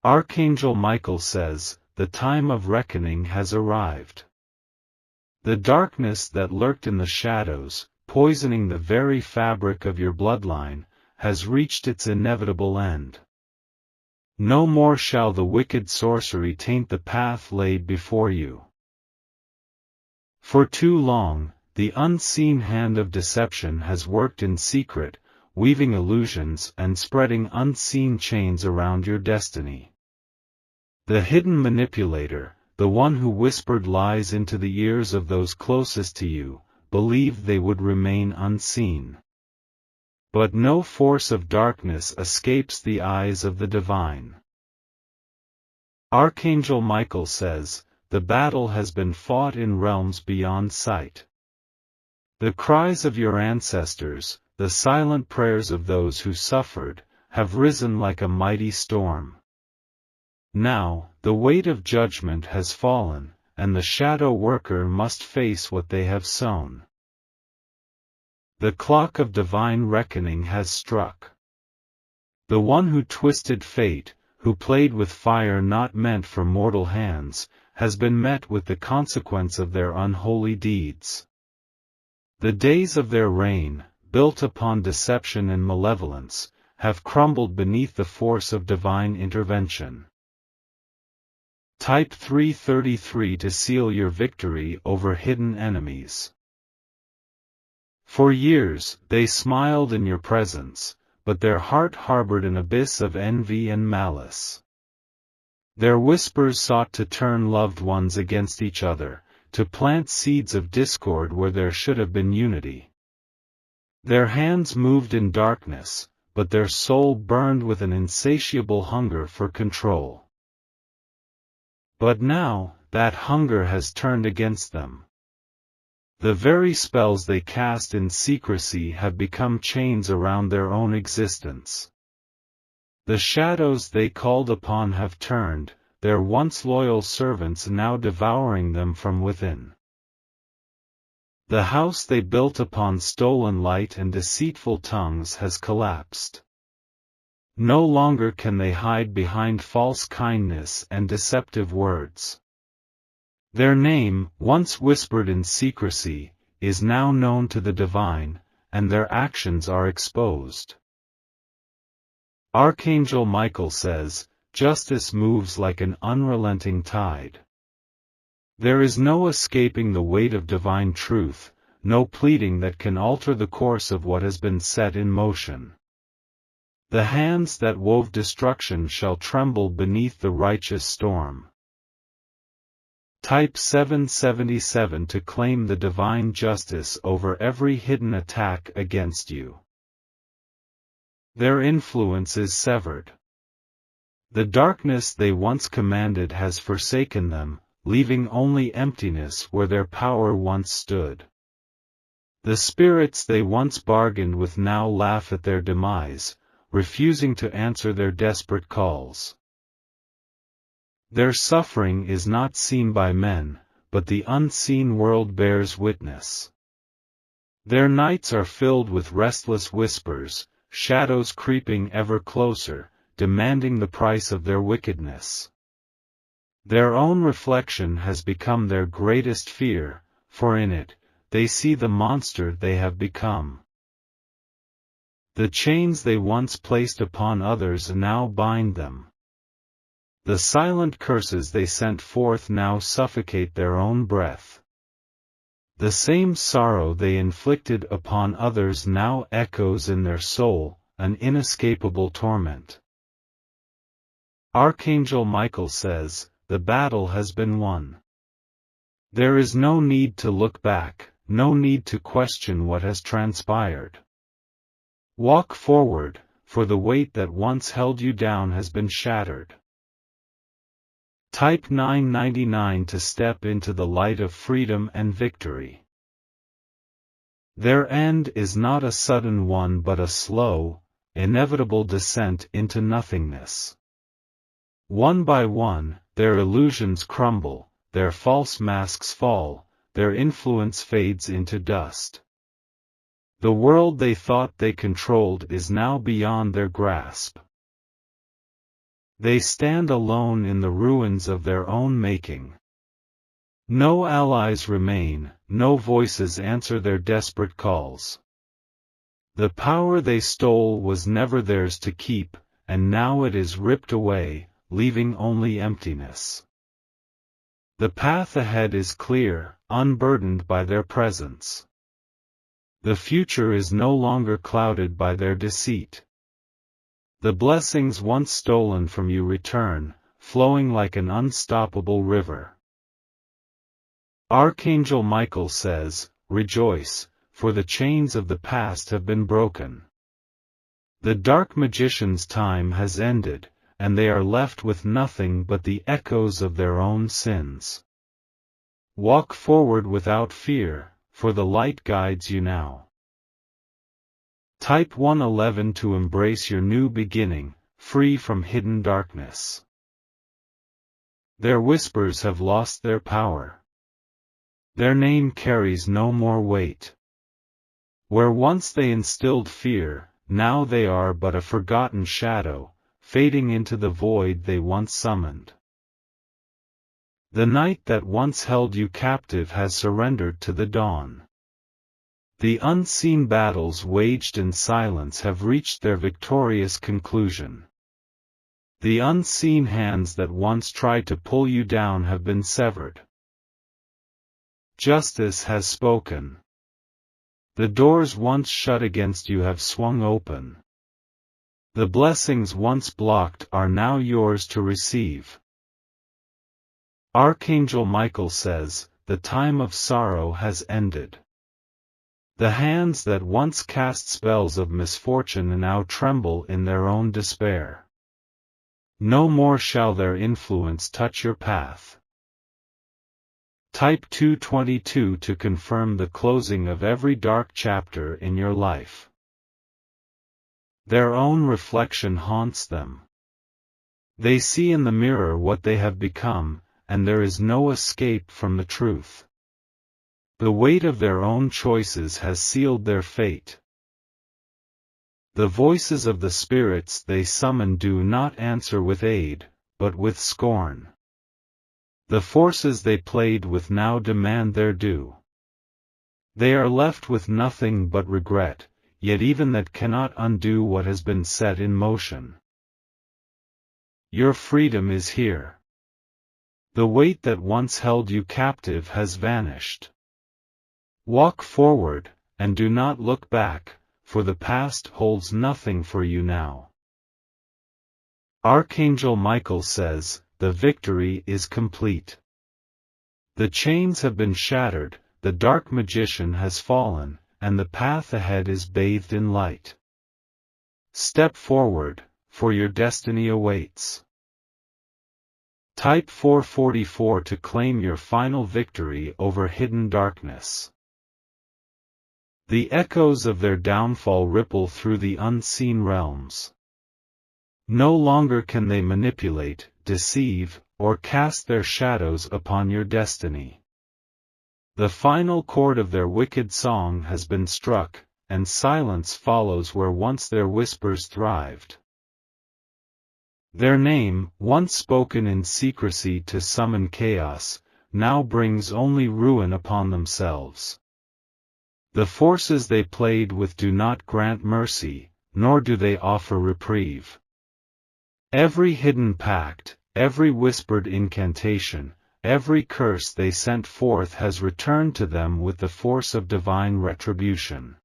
Archangel Michael says, the time of reckoning has arrived. The darkness that lurked in the shadows, poisoning the very fabric of your bloodline, has reached its inevitable end. No more shall the wicked sorcery taint the path laid before you. For too long, the unseen hand of deception has worked in secret, weaving illusions and spreading unseen chains around your destiny. The hidden manipulator, the one who whispered lies into the ears of those closest to you, believed they would remain unseen. But no force of darkness escapes the eyes of the divine. Archangel Michael says, the battle has been fought in realms beyond sight. The cries of your ancestors, the silent prayers of those who suffered, have risen like a mighty storm. Now, the weight of judgment has fallen, and the shadow worker must face what they have sown. The clock of divine reckoning has struck. The one who twisted fate, who played with fire not meant for mortal hands, has been met with the consequence of their unholy deeds. The days of their reign, built upon deception and malevolence, have crumbled beneath the force of divine intervention. Type 333 to seal your victory over hidden enemies. For years, they smiled in your presence, but their heart harbored an abyss of envy and malice. Their whispers sought to turn loved ones against each other, to plant seeds of discord where there should have been unity. Their hands moved in darkness, but their soul burned with an insatiable hunger for control. But now, that hunger has turned against them. The very spells they cast in secrecy have become chains around their own existence. The shadows they called upon have turned, their once loyal servants now devouring them from within. The house they built upon stolen light and deceitful tongues has collapsed. No longer can they hide behind false kindness and deceptive words. Their name, once whispered in secrecy, is now known to the divine, and their actions are exposed. Archangel Michael says, justice moves like an unrelenting tide. There is no escaping the weight of divine truth, no pleading that can alter the course of what has been set in motion. The hands that wove destruction shall tremble beneath the righteous storm. Type 777 to claim the divine justice over every hidden attack against you. Their influence is severed. The darkness they once commanded has forsaken them, leaving only emptiness where their power once stood. The spirits they once bargained with now laugh at their demise, refusing to answer their desperate calls. Their suffering is not seen by men, but the unseen world bears witness. Their nights are filled with restless whispers, shadows creeping ever closer, demanding the price of their wickedness. Their own reflection has become their greatest fear, for in it, they see the monster they have become. The chains they once placed upon others now bind them. The silent curses they sent forth now suffocate their own breath. The same sorrow they inflicted upon others now echoes in their soul, an inescapable torment. Archangel Michael says, the battle has been won. There is no need to look back, no need to question what has transpired. Walk forward, for the weight that once held you down has been shattered. Type 999 to step into the light of freedom and victory. Their end is not a sudden one but a slow, inevitable descent into nothingness. One by one, their illusions crumble, their false masks fall, their influence fades into dust. The world they thought they controlled is now beyond their grasp. They stand alone in the ruins of their own making. No allies remain, no voices answer their desperate calls. The power they stole was never theirs to keep, and now it is ripped away, leaving only emptiness. The path ahead is clear, unburdened by their presence. The future is no longer clouded by their deceit. The blessings once stolen from you return, flowing like an unstoppable river. Archangel Michael says, "Rejoice, for the chains of the past have been broken." The dark magician's time has ended, and they are left with nothing but the echoes of their own sins. Walk forward without fear, for the light guides you now. Type 111 to embrace your new beginning, free from hidden darkness. Their whispers have lost their power. Their name carries no more weight. Where once they instilled fear, now they are but a forgotten shadow, fading into the void they once summoned. The night that once held you captive has surrendered to the dawn. The unseen battles waged in silence have reached their victorious conclusion. The unseen hands that once tried to pull you down have been severed. Justice has spoken. The doors once shut against you have swung open. The blessings once blocked are now yours to receive. Archangel Michael says, the time of sorrow has ended. The hands that once cast spells of misfortune now tremble in their own despair. No more shall their influence touch your path. Type 222 to confirm the closing of every dark chapter in your life. Their own reflection haunts them. They see in the mirror what they have become, and there is no escape from the truth. The weight of their own choices has sealed their fate. The voices of the spirits they summon do not answer with aid, but with scorn. The forces they played with now demand their due. They are left with nothing but regret, yet even that cannot undo what has been set in motion. Your freedom is here. The weight that once held you captive has vanished. Walk forward, and do not look back, for the past holds nothing for you now. Archangel Michael says, the victory is complete. The chains have been shattered, the dark magician has fallen, and the path ahead is bathed in light. Step forward, for your destiny awaits. Type 444 to claim your final victory over hidden darkness. The echoes of their downfall ripple through the unseen realms. No longer can they manipulate, deceive, or cast their shadows upon your destiny. The final chord of their wicked song has been struck, and silence follows where once their whispers thrived. Their name, once spoken in secrecy to summon chaos, now brings only ruin upon themselves. The forces they played with do not grant mercy, nor do they offer reprieve. Every hidden pact, every whispered incantation, every curse they sent forth has returned to them with the force of divine retribution.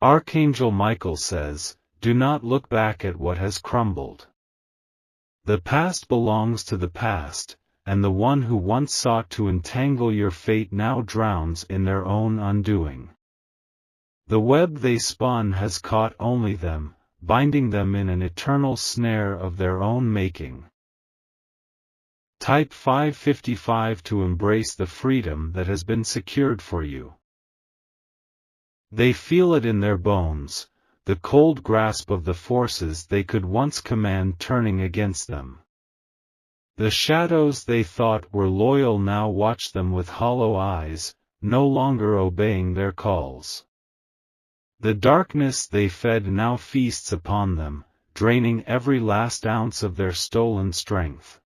Archangel Michael says, do not look back at what has crumbled. The past belongs to the past, and the one who once sought to entangle your fate now drowns in their own undoing. The web they spun has caught only them, binding them in an eternal snare of their own making. Type 555 to embrace the freedom that has been secured for you. They feel it in their bones, the cold grasp of the forces they could once command turning against them. The shadows they thought were loyal now watch them with hollow eyes, no longer obeying their calls. The darkness they fed now feasts upon them, draining every last ounce of their stolen strength.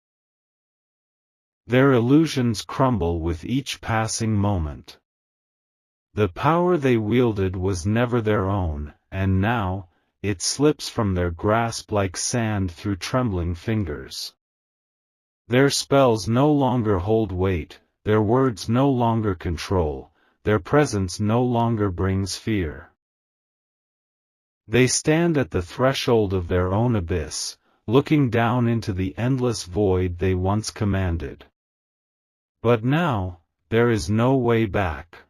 Their illusions crumble with each passing moment. The power they wielded was never their own, and now, it slips from their grasp like sand through trembling fingers. Their spells no longer hold weight, their words no longer control, their presence no longer brings fear. They stand at the threshold of their own abyss, looking down into the endless void they once commanded. But now, there is no way back.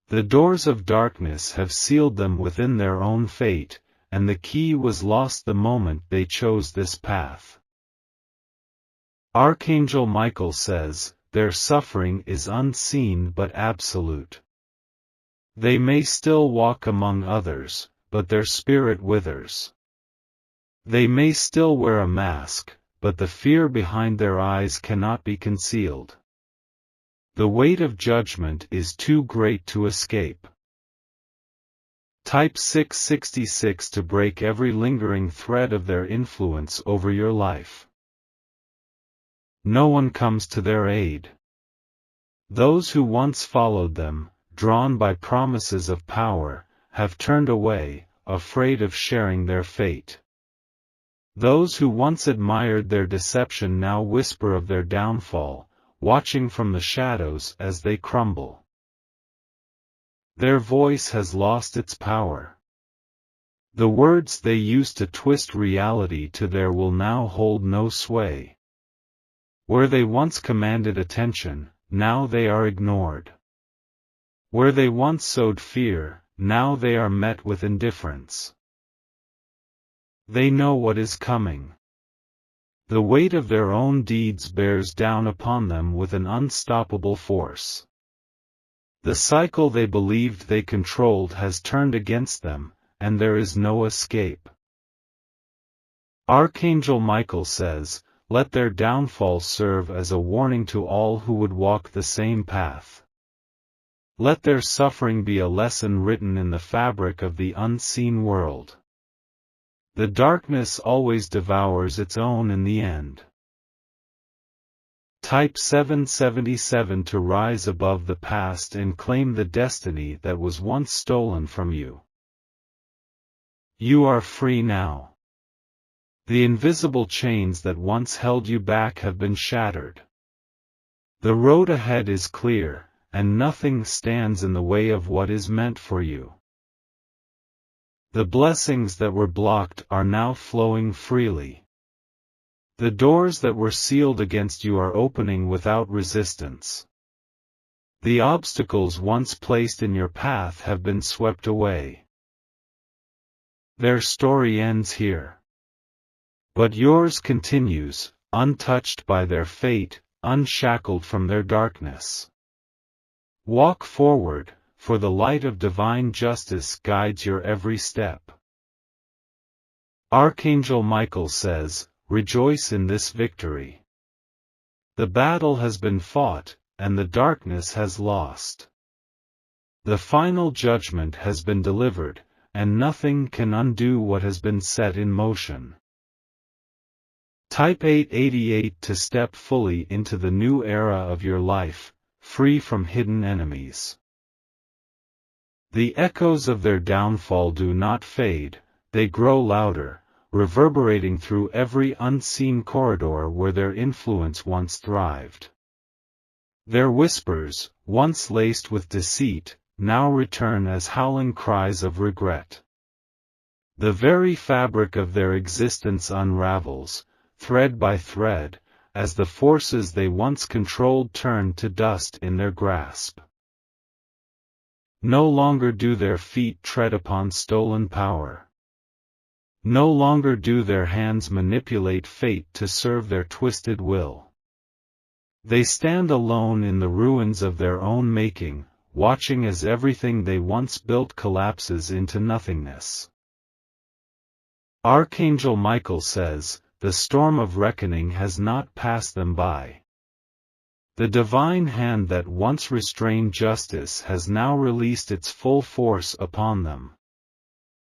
The doors of darkness have sealed them within their own fate, and the key was lost the moment they chose this path. Archangel Michael says, their suffering is unseen but absolute. They may still walk among others, but their spirit withers. They may still wear a mask, but the fear behind their eyes cannot be concealed. The weight of judgment is too great to escape. Type 666 to break every lingering thread of their influence over your life. No one comes to their aid. Those who once followed them, drawn by promises of power, have turned away, afraid of sharing their fate. Those who once admired their deception now whisper of their downfall, watching from the shadows as they crumble. Their voice has lost its power. The words they used to twist reality to their will now hold no sway. Where they once commanded attention, now they are ignored. Where they once sowed fear, now they are met with indifference. They know what is coming. The weight of their own deeds bears down upon them with an unstoppable force. The cycle they believed they controlled has turned against them, and there is no escape. Archangel Michael says, let their downfall serve as a warning to all who would walk the same path. Let their suffering be a lesson written in the fabric of the unseen world. The darkness always devours its own in the end. Type 777 to rise above the past and claim the destiny that was once stolen from you. You are free now. The invisible chains that once held you back have been shattered. The road ahead is clear, and nothing stands in the way of what is meant for you. The blessings that were blocked are now flowing freely. The doors that were sealed against you are opening without resistance. The obstacles once placed in your path have been swept away. Their story ends here. But yours continues, untouched by their fate, unshackled from their darkness. Walk forward, for the light of divine justice guides your every step. Archangel Michael says, rejoice in this victory. The battle has been fought, and the darkness has lost. The final judgment has been delivered, and nothing can undo what has been set in motion. Type 888 to step fully into the new era of your life, free from hidden enemies. The echoes of their downfall do not fade, they grow louder, reverberating through every unseen corridor where their influence once thrived. Their whispers, once laced with deceit, now return as howling cries of regret. The very fabric of their existence unravels, thread by thread, as the forces they once controlled turn to dust in their grasp. No longer do their feet tread upon stolen power. No longer do their hands manipulate fate to serve their twisted will. They stand alone in the ruins of their own making, watching as everything they once built collapses into nothingness. Archangel Michael says, the storm of reckoning has not passed them by. The divine hand that once restrained justice has now released its full force upon them.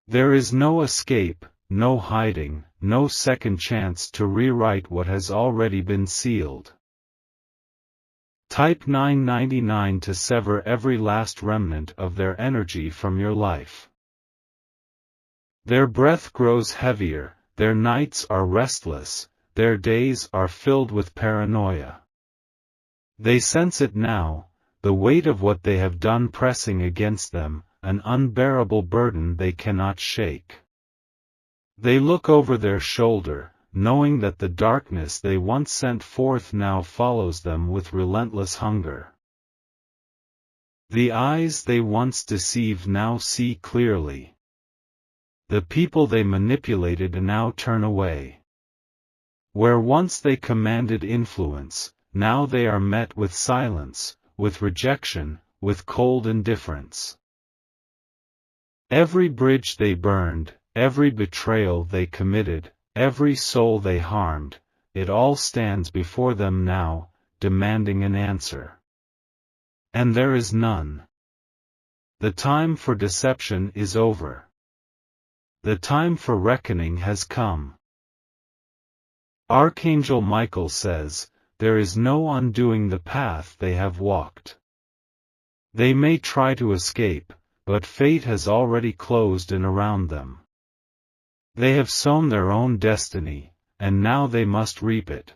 There is no escape, no hiding, no second chance to rewrite what has already been sealed. Type 999 to sever every last remnant of their energy from your life. Their breath grows heavier, their nights are restless, their days are filled with paranoia. They sense it now, the weight of what they have done pressing against them, an unbearable burden they cannot shake. They look over their shoulder, knowing that the darkness they once sent forth now follows them with relentless hunger. The eyes they once deceived now see clearly. The people they manipulated now turn away. Where once they commanded influence, now they are met with silence, with rejection, with cold indifference. Every bridge they burned, every betrayal they committed, every soul they harmed, it all stands before them now, demanding an answer. And there is none. The time for deception is over. The time for reckoning has come. Archangel Michael says, there is no undoing the path they have walked. They may try to escape, but fate has already closed in around them. They have sown their own destiny, and now they must reap it.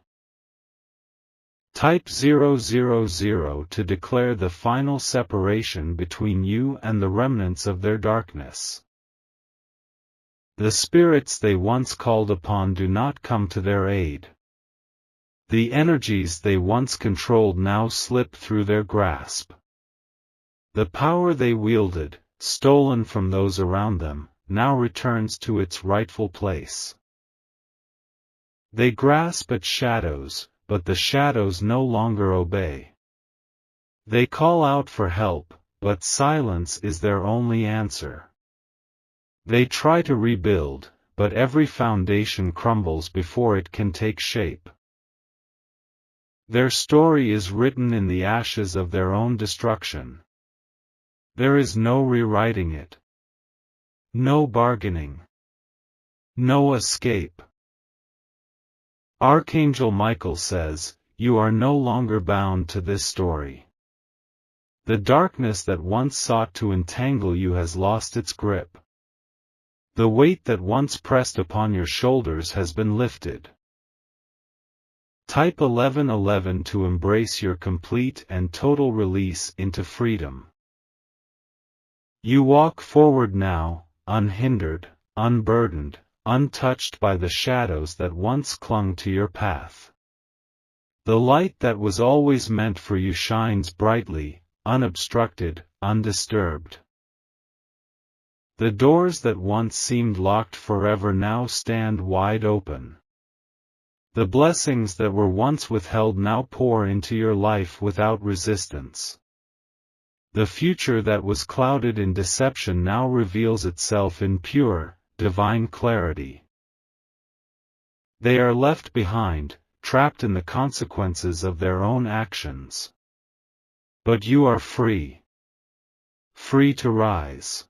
Type 000 to declare the final separation between you and the remnants of their darkness. The spirits they once called upon do not come to their aid. The energies they once controlled now slip through their grasp. The power they wielded, stolen from those around them, now returns to its rightful place. They grasp at shadows, but the shadows no longer obey. They call out for help, but silence is their only answer. They try to rebuild, but every foundation crumbles before it can take shape. Their story is written in the ashes of their own destruction. There is no rewriting it. No bargaining. No escape. Archangel Michael says, you are no longer bound to this story. The darkness that once sought to entangle you has lost its grip. The weight that once pressed upon your shoulders has been lifted. Type 1111 to embrace your complete and total release into freedom. You walk forward now, unhindered, unburdened, untouched by the shadows that once clung to your path. The light that was always meant for you shines brightly, unobstructed, undisturbed. The doors that once seemed locked forever now stand wide open. The blessings that were once withheld now pour into your life without resistance. The future that was clouded in deception now reveals itself in pure, divine clarity. They are left behind, trapped in the consequences of their own actions. But you are free. Free to rise.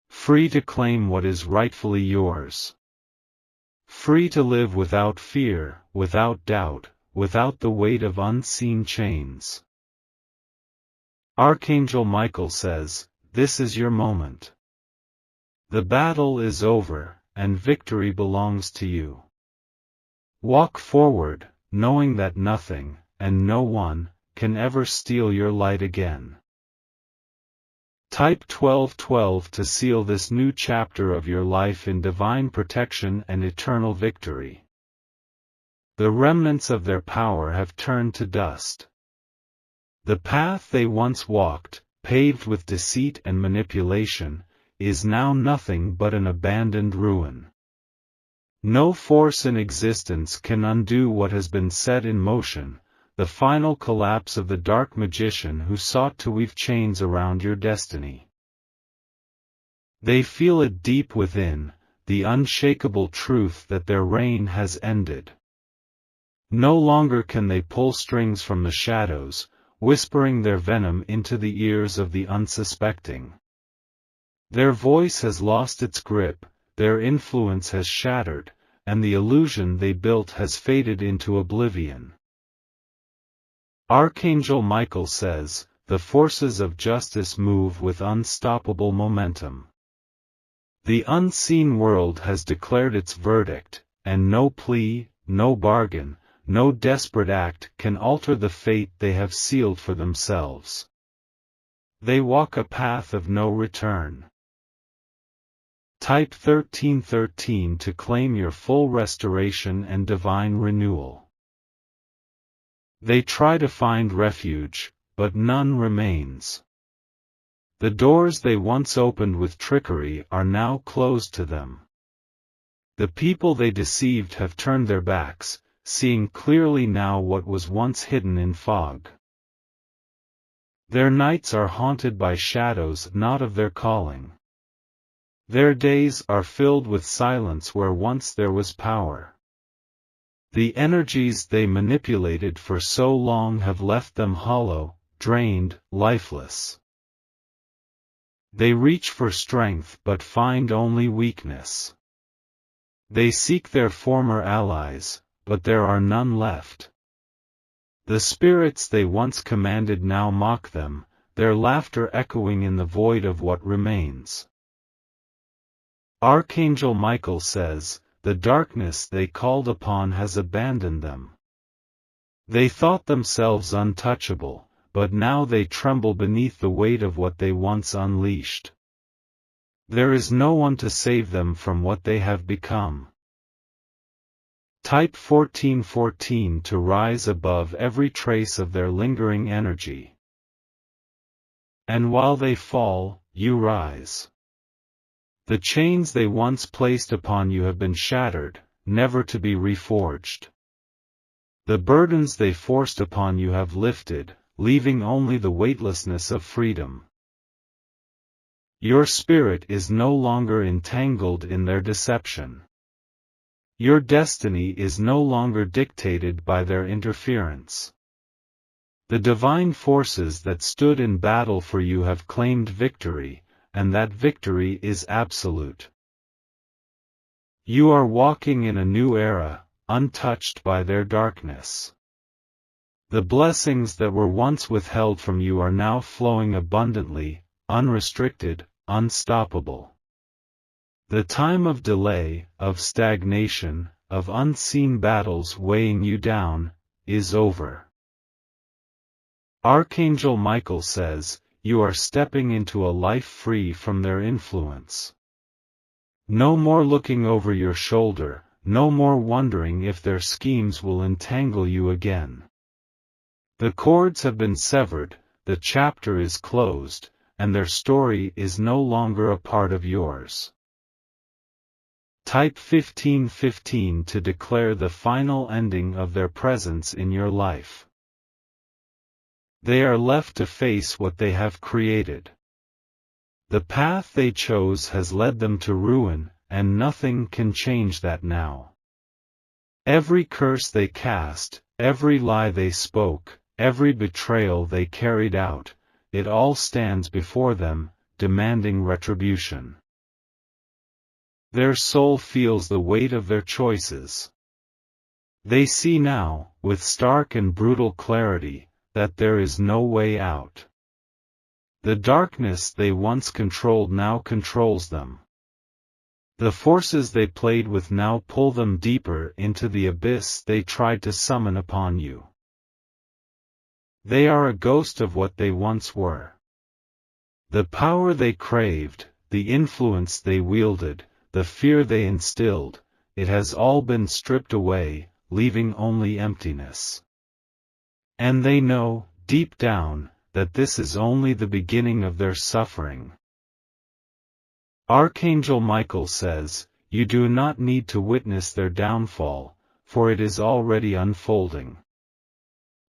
Free to claim what is rightfully yours. Free to live without fear, without doubt, without the weight of unseen chains. Archangel Michael says, this is your moment. The battle is over, and victory belongs to you. Walk forward, knowing that nothing, and no one, can ever steal your light again. Type 1212 to seal this new chapter of your life in divine protection and eternal victory. The remnants of their power have turned to dust. The path they once walked, paved with deceit and manipulation, is now nothing but an abandoned ruin. No force in existence can undo what has been set in motion, the final collapse of the dark magician who sought to weave chains around your destiny. They feel it deep within, the unshakable truth that their reign has ended. No longer can they pull strings from the shadows, whispering their venom into the ears of the unsuspecting. Their voice has lost its grip, their influence has shattered, and the illusion they built has faded into oblivion. Archangel Michael says, the forces of justice move with unstoppable momentum. The unseen world has declared its verdict, and no plea, no bargain, no desperate act can alter the fate they have sealed for themselves. They walk a path of no return. Type 1313 to claim your full restoration and divine renewal. They try to find refuge, but none remains. The doors they once opened with trickery are now closed to them. The people they deceived have turned their backs, seeing clearly now what was once hidden in fog. Their nights are haunted by shadows not of their calling. Their days are filled with silence where once there was power. The energies they manipulated for so long have left them hollow, drained, lifeless. They reach for strength but find only weakness. They seek their former allies, but there are none left. The spirits they once commanded now mock them, their laughter echoing in the void of what remains. Archangel Michael says, the darkness they called upon has abandoned them. They thought themselves untouchable, but now they tremble beneath the weight of what they once unleashed. There is no one to save them from what they have become. Type 1414 to rise above every trace of their lingering energy. And while they fall, you rise. The chains they once placed upon you have been shattered, never to be reforged. The burdens they forced upon you have lifted, leaving only the weightlessness of freedom. Your spirit is no longer entangled in their deception. Your destiny is no longer dictated by their interference. The divine forces that stood in battle for you have claimed victory, and that victory is absolute. You are walking in a new era, untouched by their darkness. The blessings that were once withheld from you are now flowing abundantly, unrestricted, unstoppable. The time of delay, of stagnation, of unseen battles weighing you down, is over. Archangel Michael says, you are stepping into a life free from their influence. No more looking over your shoulder, no more wondering if their schemes will entangle you again. The cords have been severed, the chapter is closed, and their story is no longer a part of yours. Type 1515 to declare the final ending of their presence in your life. They are left to face what they have created. The path they chose has led them to ruin, and nothing can change that now. Every curse they cast, every lie they spoke, every betrayal they carried out, it all stands before them, demanding retribution. Their soul feels the weight of their choices. They see now, with stark and brutal clarity, that there is no way out. The darkness they once controlled now controls them. The forces they played with now pull them deeper into the abyss they tried to summon upon you. They are a ghost of what they once were. The power they craved, the influence they wielded, the fear they instilled, it has all been stripped away, leaving only emptiness. And they know, deep down, that this is only the beginning of their suffering. Archangel Michael says, you do not need to witness their downfall, for it is already unfolding.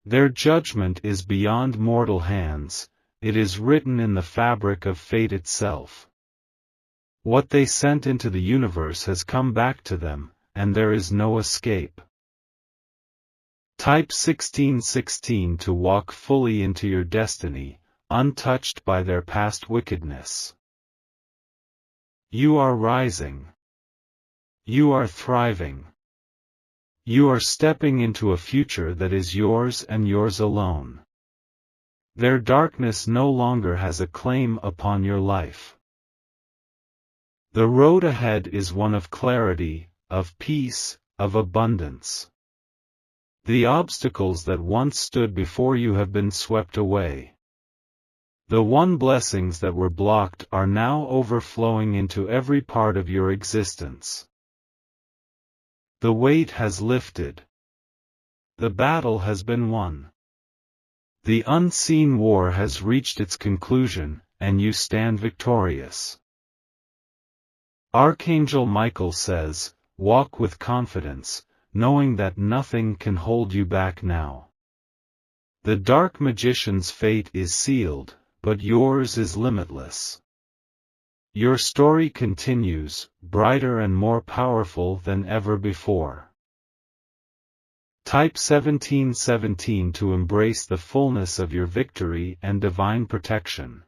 Their judgment is beyond mortal hands, it is written in the fabric of fate itself. What they sent into the universe has come back to them, and there is no escape. Type 1616 to walk fully into your destiny, untouched by their past wickedness. You are rising. You are thriving. You are stepping into a future that is yours and yours alone. Their darkness no longer has a claim upon your life. The road ahead is one of clarity, of peace, of abundance. The obstacles that once stood before you have been swept away. The blessings that were blocked are now overflowing into every part of your existence. The weight has lifted. The battle has been won. The unseen war has reached its conclusion, and you stand victorious. Archangel Michael says, walk with confidence, knowing that nothing can hold you back now. The dark magician's fate is sealed, but yours is limitless. Your story continues, brighter and more powerful than ever before. Type 1717 to embrace the fullness of your victory and divine protection.